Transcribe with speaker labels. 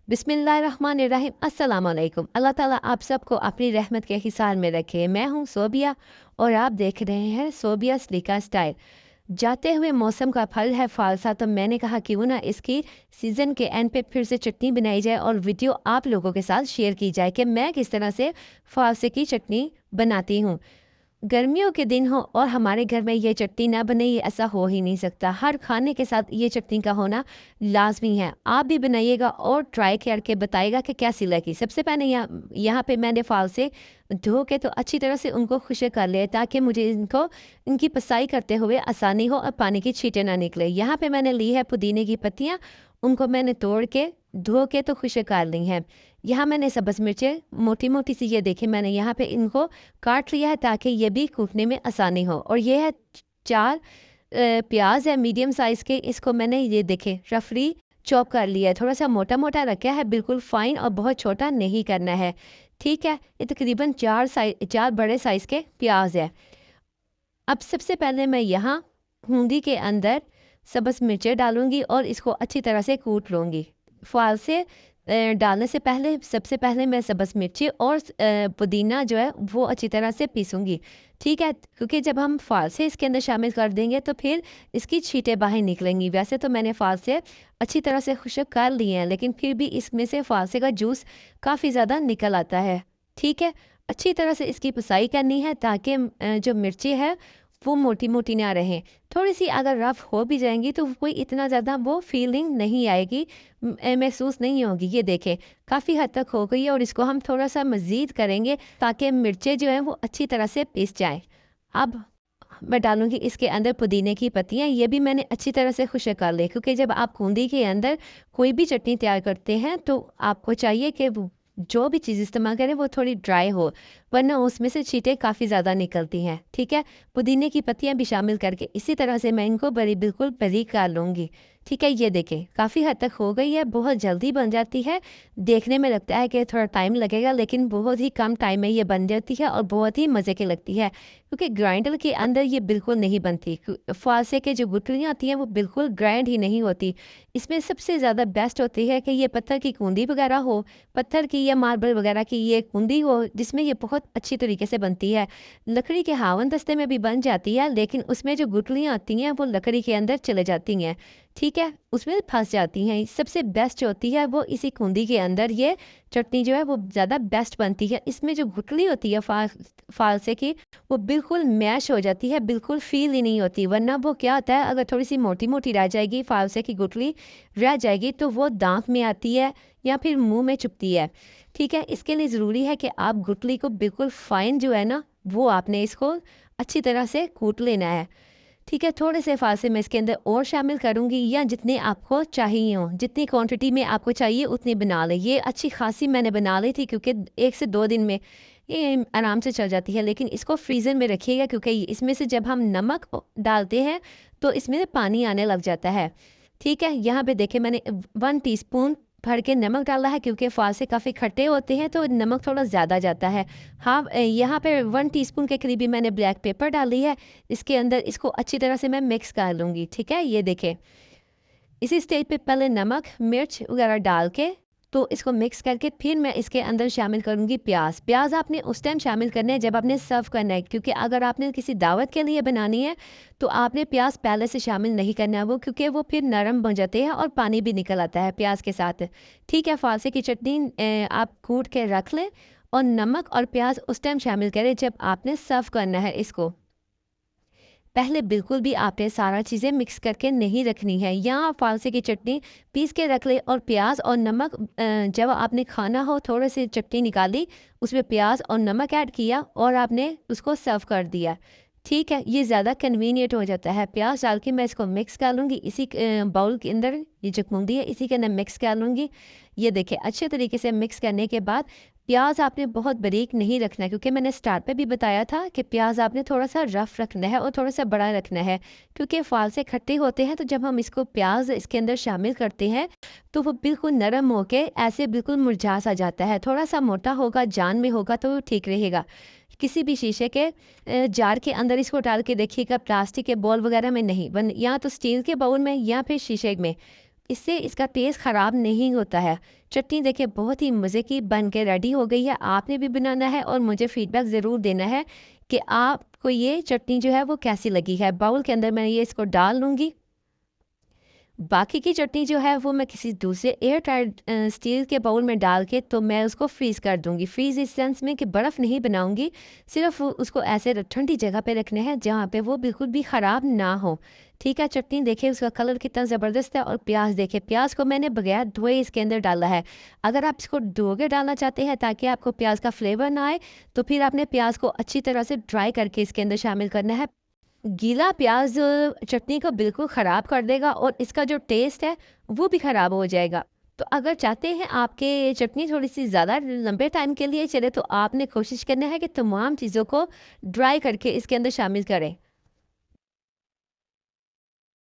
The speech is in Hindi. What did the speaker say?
Speaker 1: बिस्मिल्लाहिर्रहमानिर्रहीम अस्सलाम वालेकुम। अल्लाह ताला आप सबको अपनी रहमत के हिसार में रखे। मैं हूँ सोबिया और आप देख रहे हैं सोबिया स्लीका स्टाइल। जाते हुए मौसम का फल है फालसा, तो मैंने कहा क्यों ना इसकी सीज़न के एंड पे फिर से चटनी बनाई जाए और वीडियो आप लोगों के साथ शेयर की जाए कि मैं किस तरह से फालसे की चटनी बनाती हूँ। गर्मियों के दिन हो और हमारे घर में ये चटनी ना बने, ये ऐसा हो ही नहीं सकता। हर खाने के साथ ये चटनी का होना लाजमी है। आप भी बनाइएगा और ट्राई करके बताइएगा कि कैसी लगी। सबसे पहले यहाँ पे मैंने फाल से धो के तो अच्छी तरह से उनको खुश कर लिया ताकि मुझे इनकी पसाई करते हुए आसानी हो और पानी की छींटे ना निकले। यहाँ पे मैंने ली है पुदीने की पत्तियाँ, उनको मैंने तोड़ के धो के तो खुश कर ली हैं। यहाँ मैंने सब्ज़ मिर्चें मोटी मोटी सी, ये देखें मैंने यहाँ पे इनको काट लिया है ताकि ये भी कूटने में आसानी हो। और ये है 4 प्याज है मीडियम साइज़ के, इसको मैंने ये देखें रफली चॉप कर लिया है। थोड़ा सा मोटा मोटा रखा है, बिल्कुल फाइन और बहुत छोटा नहीं करना है। ठीक है, ये तकरीबन 4 बड़े साइज़ के प्याज है। अब सबसे पहले मैं यहाँ हूंदी के अंदर सब्ज़ मिर्चें डालूंगी और इसको अच्छी तरह से कूट लूँगी। फाल से डालने से पहले सबसे पहले मैं सब्ज़ मिर्ची और पुदीना जो है वो अच्छी तरह से पीसूँगी। ठीक है, क्योंकि जब हम फाल से इसके अंदर शामिल कर देंगे तो फिर इसकी छींटें बाहर निकलेंगी। वैसे तो मैंने फाल से अच्छी तरह से खुश्क कर लिए हैं, लेकिन फिर भी इसमें से फाल से का जूस काफ़ी ज़्यादा निकल आता है। ठीक है, अच्छी तरह से इसकी पुसाई करनी है ताकि जो मिर्ची है वो मोटी मोटी ना रहें। थोड़ी सी अगर रफ़ हो भी जाएंगी तो कोई इतना ज़्यादा वो फीलिंग नहीं आएगी, महसूस नहीं होगी। ये देखें काफ़ी हद तक हो गई है और इसको हम थोड़ा सा मज़ीद करेंगे ताकि मिर्चें जो हैं वो अच्छी तरह से पीस जाएं। अब मैं डालूंगी इसके अंदर पुदीने की पत्तियाँ, ये भी मैंने अच्छी तरह से खुश कर ली, क्योंकि जब आप बूंदी के अंदर कोई भी चटनी तैयार करते हैं तो आपको चाहिए कि जो भी चीज़ इस्तेमाल करें वो थोड़ी ड्राई हो, वरना उसमें से छींटें काफ़ी ज़्यादा निकलती हैं। ठीक है, पुदीने की पत्तियाँ भी शामिल करके इसी तरह से मैं इनको बिल्कुल बारीक कर लूँगी। ठीक है, ये देखें काफ़ी हद तक हो गई है, बहुत जल्दी बन जाती है। देखने में लगता है कि थोड़ा टाइम लगेगा, लेकिन बहुत ही कम टाइम में ये बन जाती है और बहुत ही मज़े की लगती है, क्योंकि ग्राइंडर के अंदर ये बिल्कुल नहीं बनती। फालसे के जो गुठलियाँ आती हैं वो बिल्कुल ग्राइंड ही नहीं होती। इसमें सबसे ज़्यादा बेस्ट होती है कि ये पत्थर की कूंदी वगैरह हो, पत्थर की या मार्बल वगैरह की ये कूंदी हो, जिसमें ये बहुत अच्छी तरीके से बनती है। लकड़ी के हावन दस्ते में भी बन जाती है, लेकिन उसमें जो गुठलियाँ आती हैं वो लकड़ी के अंदर चले जाती हैं। ठीक है, उसमें फंस जाती हैं। सबसे बेस्ट जो होती है वो इसी कूंदी के अंदर ये चटनी जो है वो ज़्यादा बेस्ट बनती है। इसमें जो गुठली होती है फालसे की, वो बिल्कुल मैश हो जाती है, बिल्कुल फील ही नहीं होती। वरना वो क्या होता है, अगर थोड़ी सी मोटी मोटी रह जाएगी, फालसे की गुठली रह जाएगी तो वो दांत में आती है या फिर मुंह में चुभती है। ठीक है, इसके लिए ज़रूरी है कि आप गुठली को बिल्कुल फाइन जो है ना वो आपने इसको अच्छी तरह से कूट लेना है। ठीक है, थोड़े से फासे मैं इसके अंदर और शामिल करूँगी, या जितने आपको चाहिए हों, जितनी क्वांटिटी में आपको चाहिए उतनी बना लें। ये अच्छी खासी मैंने बना ली थी, क्योंकि 1 से 2 दिन में ये आराम से चल जाती है। लेकिन इसको फ्रीज़र में रखिएगा, क्योंकि इसमें से जब हम नमक डालते हैं तो इसमें से पानी आने लग जाता है। ठीक है, यहाँ पे देखिए मैंने 1 टीस्पून भर के नमक डाला है, क्योंकि फासे काफ़ी खट्टे होते हैं तो नमक थोड़ा ज़्यादा जाता है। हाँ, यहाँ पे 1 टीस्पून के करीब ही मैंने ब्लैक पेपर डाली है। इसके अंदर इसको अच्छी तरह से मैं मिक्स कर लूँगी। ठीक है, ये देखें इसी स्टेज पे पहले नमक मिर्च वगैरह डाल के तो इसको मिक्स करके फिर मैं इसके अंदर शामिल करूँगी प्याज। प्याज आपने उस टाइम शामिल करना है जब आपने सर्व करना है, क्योंकि अगर आपने किसी दावत के लिए बनानी है तो आपने प्याज पहले से शामिल नहीं करना है, वो क्योंकि वो फिर नरम बन जाते हैं और पानी भी निकल आता है प्याज के साथ। ठीक है, फालसे की चटनी आप कूट के रख लें और नमक और प्याज उस टाइम शामिल करें जब आपने सर्व करना है इसको। पहले बिल्कुल भी आपने सारा चीज़ें मिक्स करके नहीं रखनी है। यहाँ आप फालसे की चटनी पीस के रख ले और प्याज और नमक जब आपने खाना हो थोड़े से चटनी निकाली, उसमें प्याज और नमक ऐड किया और आपने उसको सर्व कर दिया। ठीक है, ये ज़्यादा कन्वीनियंट हो जाता है। प्याज डाल के मैं इसको मिक्स कर लूँगी इसी बाउल के अंदर, ये जो बूंदी है इसी के अंदर मिक्स कर लूँगी। ये देखिए अच्छे तरीके से मिक्स करने के बाद प्याज आपने बहुत बारीक नहीं रखना है, क्योंकि मैंने स्टार्ट पे भी बताया था कि प्याज आपने थोड़ा सा रफ रखना है और थोड़ा सा बड़ा रखना है, क्योंकि फाल से खट्टे होते हैं। तो जब हम इसको प्याज इसके अंदर शामिल करते हैं तो वो बिल्कुल नरम होके ऐसे बिल्कुल मुरझा सा जाता है। थोड़ा सा मोटा होगा, जान में होगा तो ठीक रहेगा। किसी भी शीशे के जार के अंदर इसको डाल के देखिएगा, प्लास्टिक के बॉल वगैरह में नहीं, या तो स्टील के बाउल में या फिर शीशे में। इससे इसका टेस्ट ख़राब नहीं होता है। चटनी देखिए बहुत ही मज़े की बन के रेडी हो गई है। आपने भी बनाना है और मुझे फ़ीडबैक ज़रूर देना है कि आपको ये चटनी जो है वो कैसी लगी है। बाउल के अंदर मैं ये इसको डाल लूँगी। बाकी की चटनी जो है वो मैं किसी दूसरे एयर टाइट स्टील के बाउल में डाल के तो मैं उसको फ्रीज़ कर दूँगी। फ्रीज़ इस सेंस में कि बर्फ़ नहीं बनाऊँगी, सिर्फ़ उसको ऐसे ठंडी जगह पे रखना है जहाँ पे वो बिल्कुल भी ख़राब ना हो। ठीक है, चटनी देखिए उसका कलर कितना ज़बरदस्त है और प्याज़ देखिए, प्याज़ को मैंने बगैर धोए इसके अंदर डाला है। अगर आप इसको धो के डालना चाहते हैं ताकि आपको प्याज़ का फ्लेवर ना आए, तो फिर आपने प्याज़ को अच्छी तरह से ड्राई करके इसके अंदर शामिल करना है। गीला प्याज़ चटनी को बिल्कुल ख़राब कर देगा और इसका जो टेस्ट है, वो भी ख़राब हो जाएगा। तो अगर चाहते हैं आपके चटनी थोड़ी-सी ज़्यादा लंबे टाइम के लिए चले, तो आपने कोशिश करना है कि तमाम चीज़ों को ड्राई करके इसके अंदर शामिल करें।